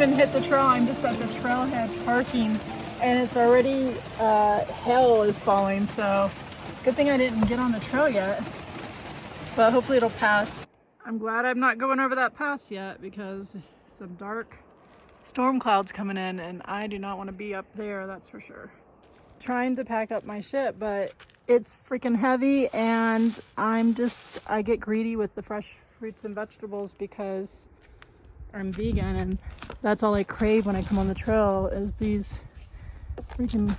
even hit the trail. I'm just at the trailhead parking, and it's already hail is falling, so good thing I didn't get on the trail yet, but hopefully it'll pass. I'm glad I'm not going over that pass yet because some dark storm clouds coming in and I do not want to be up there, that's for sure. Trying to pack up my shit, but it's freaking heavy, and I get greedy with the fresh fruits and vegetables because I'm vegan, and that's all I crave when I come on the trail is these freaking.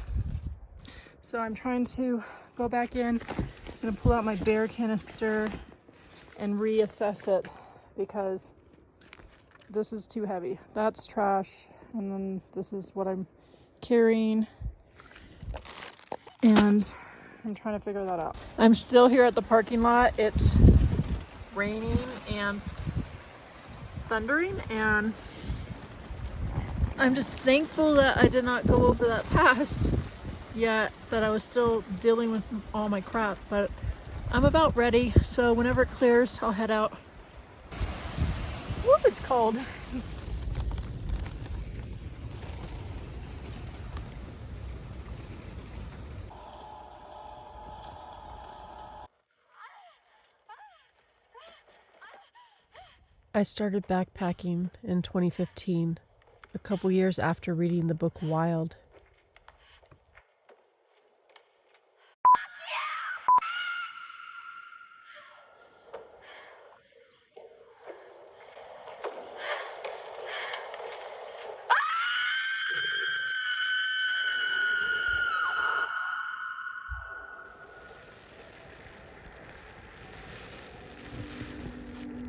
So I'm trying to go back in. I'm gonna pull out my bear canister and reassess it because this is too heavy. That's trash, and then this is what I'm carrying, and I'm trying to figure that out. I'm still here at the parking lot. It's raining and thundering, and I'm just thankful that I did not go over that pass yet, that I was still dealing with all my crap, but I'm about ready, so whenever it clears, I'll head out. Woo, it's cold. I started backpacking in 2015, a couple years after reading the book Wild.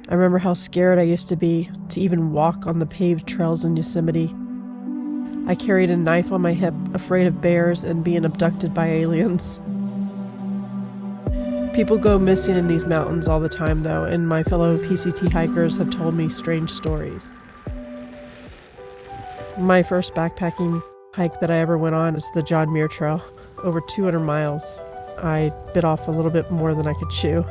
I remember how scared I used to be to even walk on the paved trails in Yosemite. I carried a knife on my hip, afraid of bears and being abducted by aliens. People go missing in these mountains all the time, though, and my fellow PCT hikers have told me strange stories. My first backpacking hike that I ever went on is the John Muir Trail, over 200 miles. I bit off a little bit more than I could chew.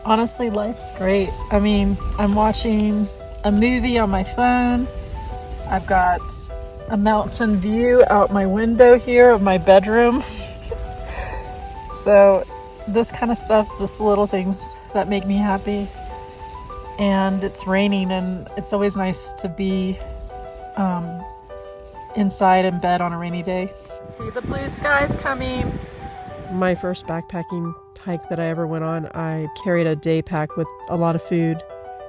Honestly, life's great. I mean, I'm watching a movie on my phone. I've got a mountain view out my window here of my bedroom. So this kind of stuff, just little things that make me happy. And it's raining, and it's always nice to be inside in bed on a rainy day. See the blue skies coming. My first backpacking hike that I ever went on, I carried a day pack with a lot of food,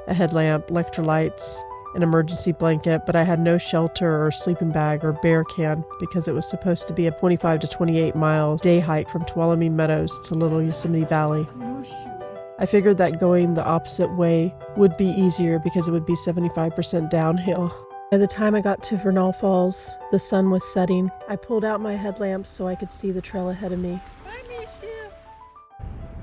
a headlamp, electrolytes, an emergency blanket, but I had no shelter or sleeping bag or bear can because it was supposed to be a 25 to 28 mile day hike from Tuolumne Meadows to Little Yosemite Valley. Oh, shoot. I figured that going the opposite way would be easier because it would be 75% downhill. By the time I got to Vernal Falls, the sun was setting. I pulled out my headlamp so I could see the trail ahead of me.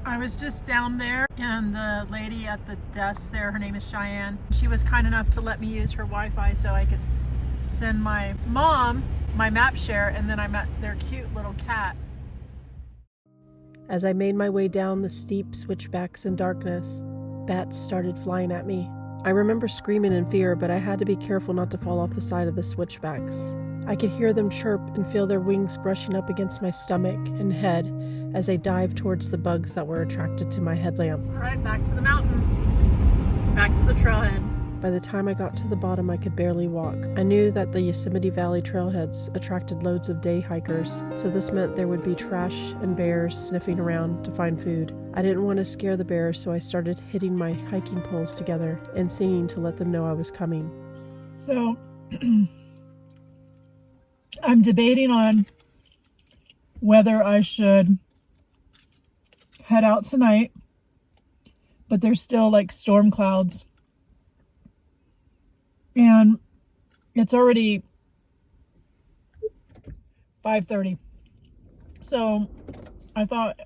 I was just down there, and the lady at the desk there, her name is Cheyenne, she was kind enough to let me use her Wi-Fi so I could send my mom my map share, and then I met their cute little cat. As I made my way down the steep switchbacks in darkness, bats started flying at me. I remember screaming in fear, but I had to be careful not to fall off the side of the switchbacks. I could hear them chirp and feel their wings brushing up against my stomach and head as I dived towards the bugs that were attracted to my headlamp. All right, back to the mountain, back to the trailhead. By the time I got to the bottom, I could barely walk. I knew that the Yosemite Valley trailheads attracted loads of day hikers, so this meant there would be trash and bears sniffing around to find food. I didn't want to scare the bears, so I started hitting my hiking poles together and singing to let them know I was coming. So I'm debating on whether I should head out tonight, but there's still like storm clouds, and it's already 5:30. So I thought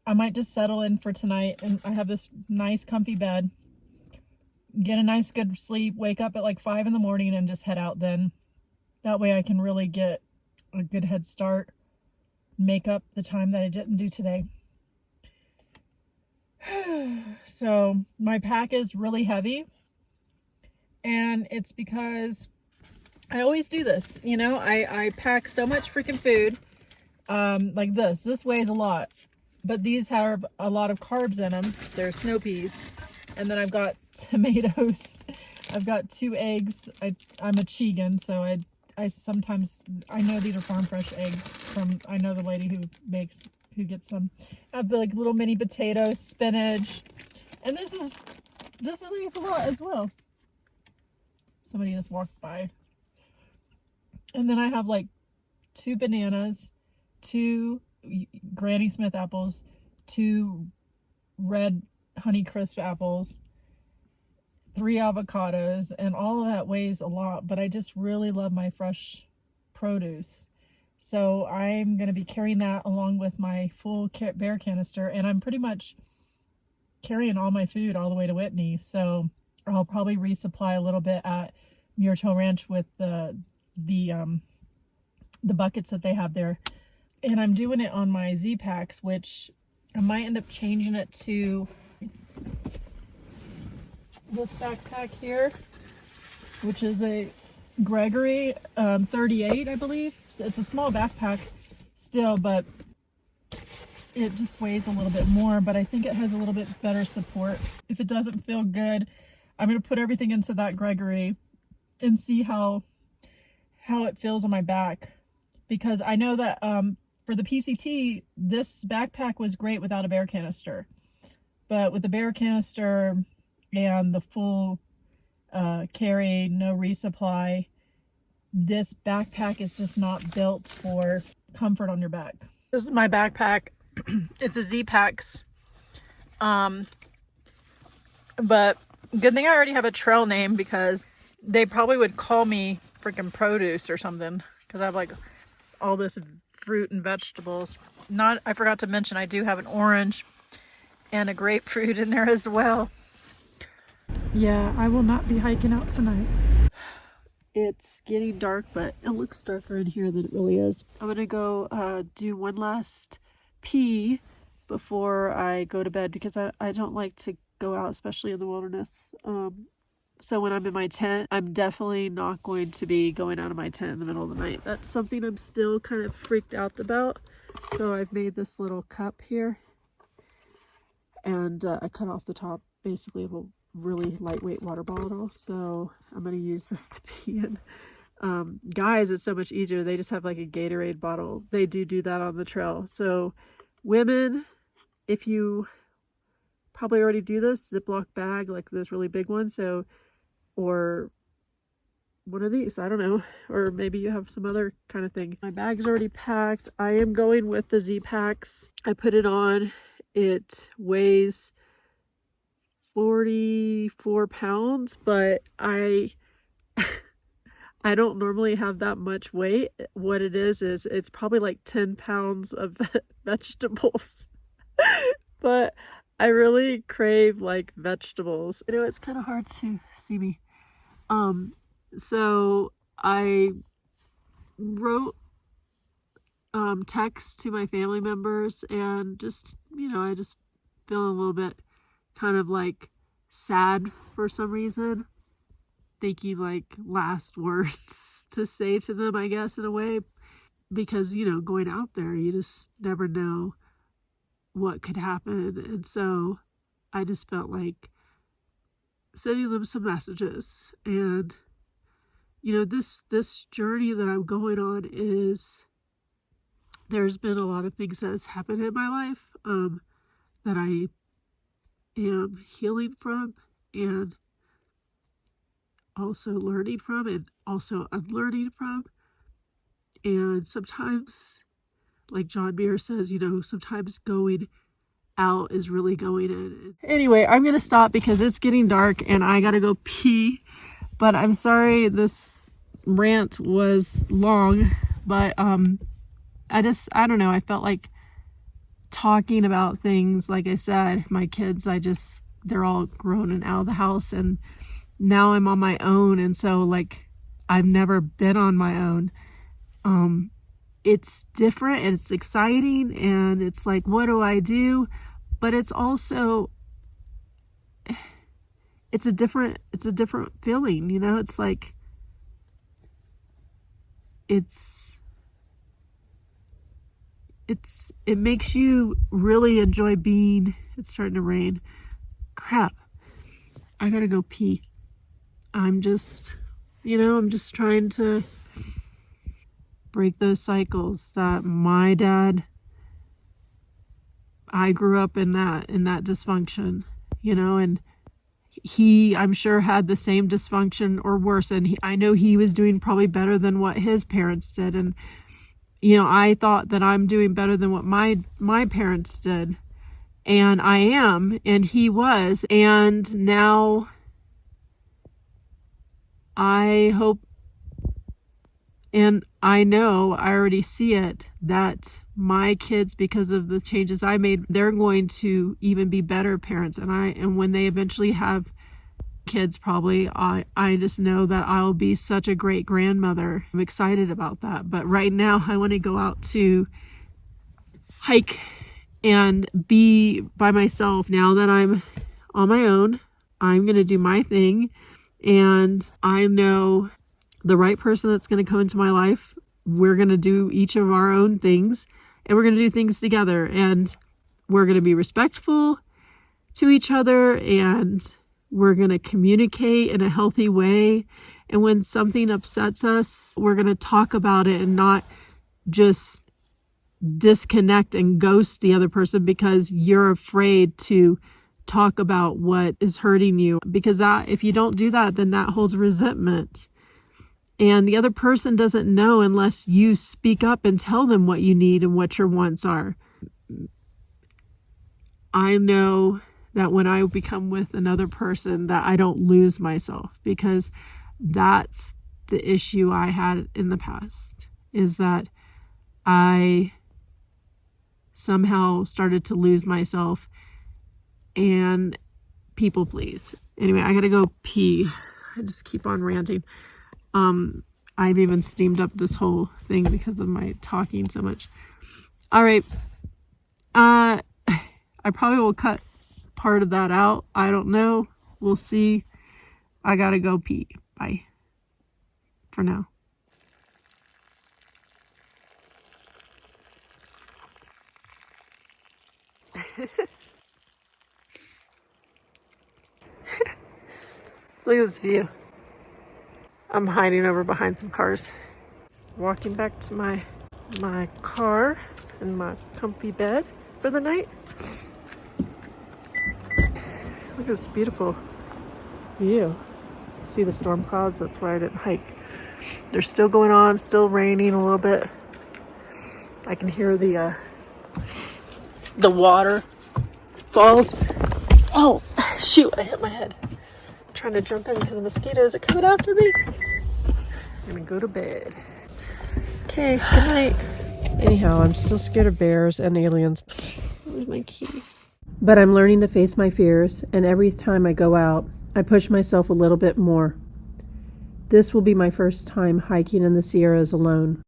I might just settle in for tonight, and I have this nice comfy bed, get a nice good sleep, wake up at like 5 in the morning and just head out then. That way I can really get a good head start, make up the time that I didn't do today. So my pack is really heavy, And it's because I always do this, you know, I pack so much freaking food, like this weighs a lot, but these have a lot of carbs in them. They're snow peas. And then I've got tomatoes. I've got 2 eggs. I'm a Chegan, so I sometimes, I know these are farm fresh eggs from, I know the lady who gets some. I have like little mini potatoes, spinach, and this is a lot as well. Somebody just walked by. And then I have like 2 bananas, 2 Granny Smith apples, 2 red Honeycrisp apples, 3 avocados, and all of that weighs a lot, but I just really love my fresh produce. So I'm going to be carrying that along with my full bear canister, and I'm pretty much carrying all my food all the way to Whitney. So I'll probably resupply a little bit at Muir Trail Ranch with the buckets that they have there. And I'm doing it on my Z-Packs, which I might end up changing it to this backpack here, which is a Gregory 38, I believe. It's a small backpack still, but it just weighs a little bit more, but I think it has a little bit better support. If it doesn't feel good, I'm going to put everything into that Gregory and see how it feels on my back, because I know that for the PCT, this backpack was great without a bear canister, but with the bear canister and the full carry, no resupply, this backpack is just not built for comfort on your back. This is my backpack. It's a Z-Packs, but good thing I already have a trail name, because they probably would call me freaking produce or something, because I have like all this fruit and vegetables. I forgot to mention, I do have an orange and a grapefruit in there as well. Yeah, I will not be hiking out tonight. It's getting dark, but it looks darker in here than it really is. I'm gonna go do one last pee before I go to bed, because I don't like to go out, especially in the wilderness. So when I'm in my tent, I'm definitely not going to be going out of my tent in the middle of the night. That's something I'm still kind of freaked out about. So I've made this little cup here, and I cut off the top basically of a really lightweight water bottle. So I'm going to use this to pee in. Guys, it's so much easier. They just have like a Gatorade bottle. They do that on the trail. So women, if you probably already do this, Ziploc bag, like this really big one. So, or one of these, I don't know, or maybe you have some other kind of thing. My bag's already packed. I am going with the Z-Packs. I put it on. It weighs 44 pounds, but I don't normally have that much weight. What it is it's probably like 10 pounds of vegetables. But I really crave like vegetables. You know, it's kind of hard to see me. So I wrote texts to my family members, and just, you know, I just feel a little bit kind of like sad for some reason, thinking like last words to say to them, I guess, in a way, because, you know, going out there, you just never know what could happen. And so I just felt like sending them some messages. And, you know, this journey that I'm going on is, there's been a lot of things that has happened in my life that I am healing from, and also learning from, and also unlearning from. And sometimes, like John Muir says, you know, sometimes going out is really going in. Anyway, I'm gonna stop because it's getting dark and I gotta go pee. But I'm sorry this rant was long, but I don't know, I felt like talking about things. Like I said, my kids, they're all grown and out of the house, and now I'm on my own, and so like I've never been on my own. It's different and it's exciting, and it's like, what do I do? But it's also, it's a different feeling, you know? It's like, it makes you really enjoy being. It's starting to rain. Crap. I gotta go pee. I'm just trying to break those cycles that my dad, I grew up in that dysfunction, you know, and he, I'm sure, had the same dysfunction or worse. And I know he was doing probably better than what his parents did. And, you know, I thought that I'm doing better than what my parents did. And I am, and he was. And now I hope, and I know, I already see it, that my kids, because of the changes I made, they're going to even be better parents. And when they eventually have kids, probably, I just know that I'll be such a great grandmother. I'm excited about that. But right now I want to go out to hike and be by myself. Now that I'm on my own, I'm going to do my thing. And I know the right person that's going to come into my life. We're going to do each of our own things, and we're going to do things together, and we're going to be respectful to each other, and we're going to communicate in a healthy way. And when something upsets us, we're going to talk about it and not just disconnect and ghost the other person because you're afraid to talk about what is hurting you. Because that, if you don't do that, then that holds resentment. And the other person doesn't know unless you speak up and tell them what you need and what your wants are. I know that when I become with another person, that I don't lose myself, because that's the issue I had in the past, is that I somehow started to lose myself and people please. Anyway, I gotta go pee. I just keep on ranting. I've even steamed up this whole thing because of my talking so much. All right. I probably will cut part of that out. I don't know. We'll see. I gotta go pee. Bye. For now. Look at this view. I'm hiding over behind some cars. Walking back to my car and my comfy bed for the night. Look at this beautiful view. See the storm clouds? That's why I didn't hike. They're still going on, still raining a little bit. I can hear the water falls. Oh, shoot, I hit my head. Trying to jump into the mosquitoes are coming after me. I'm gonna go to bed. Okay, good night. Anyhow, I'm still scared of bears and aliens. Where's my key? But I'm learning to face my fears, and every time I go out, I push myself a little bit more. This will be my first time hiking in the Sierras alone.